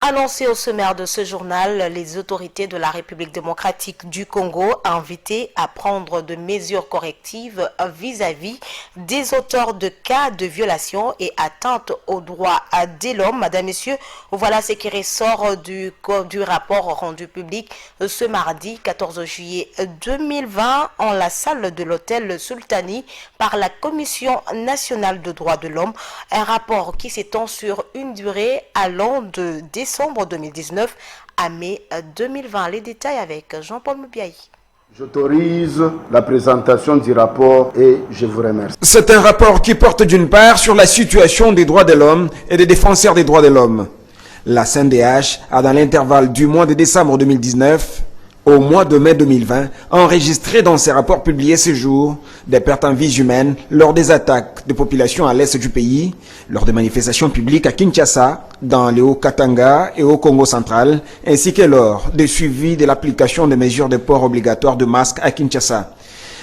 Annoncé au sommaire de ce journal, les autorités de la République démocratique du Congo invitées à prendre de mesures correctives vis-à-vis des auteurs de cas de violation et atteinte aux droits de l'homme. Madame, Messieurs, voilà ce qui ressort du rapport rendu public ce mardi 14 juillet 2020 en la salle de l'hôtel Sultani par la Commission nationale de droits de l'homme. Un rapport qui s'étend sur une durée allant de décembre 2019 à mai 2020. Les détails avec Jean-Paul Moubiaï. J'autorise la présentation du rapport et je vous remercie. C'est un rapport qui porte d'une part sur la situation des droits de l'homme et des défenseurs des droits de l'homme. La CNDH a, dans l'intervalle du mois de décembre 2019 au mois de mai 2020, enregistré dans ses rapports publiés ce jour des pertes en vies humaines lors des attaques de populations à l'est du pays, lors des manifestations publiques à Kinshasa, dans le Haut-Katanga et au Congo central, ainsi que lors des suivis de l'application des mesures de port obligatoire de masques à Kinshasa.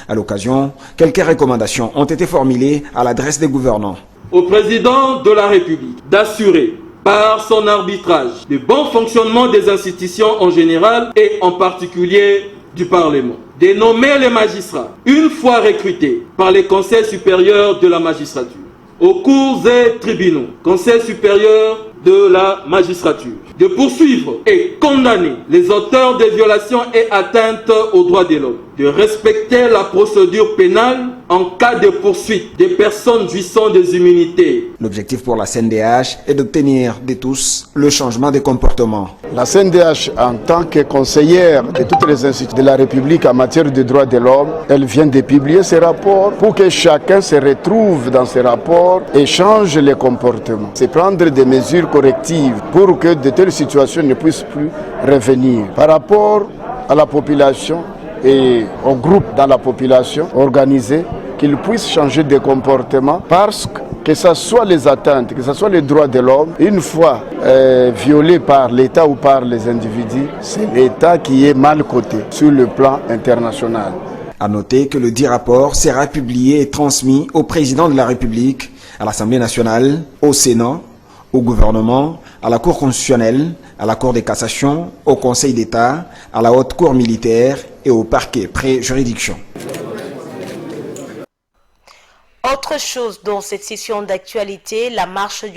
À l'occasion, quelques recommandations ont été formulées à l'adresse des gouvernants. Au président de la République d'assurer par son arbitrage le bon fonctionnement des institutions en général et en particulier du Parlement. De nommer les magistrats, une fois recrutés par les conseils supérieurs de la magistrature, aux cours et tribunaux, conseil supérieur de la magistrature, de poursuivre et condamner les auteurs de violations et atteintes aux droits de l'homme, de respecter la procédure pénale en cas de poursuite des personnes jouissant des immunités. L'objectif pour la CNDH est d'obtenir de tous le changement de comportement. La CNDH, en tant que conseillère de toutes les institutions de la République en matière de droits de l'homme, elle vient de publier ces rapports pour que chacun se retrouve dans ces rapports et change les comportements. C'est prendre des mesures correctives pour que de telles situations ne puissent plus revenir. Par rapport à la population et aux groupes dans la population organisés, qu'ils puissent changer de comportement parce que ce soit les atteintes, que ce soit les droits de l'homme, une fois violés par l'État ou par les individus, c'est l'État qui est mal coté sur le plan international. À noter que le dit rapport sera publié et transmis au président de la République, à l'Assemblée nationale, au Sénat, au gouvernement, à la Cour constitutionnelle, à la Cour de cassation, au Conseil d'État, à la Haute Cour militaire et au parquet pré-juridiction. Autre chose dans cette session d'actualité, la marche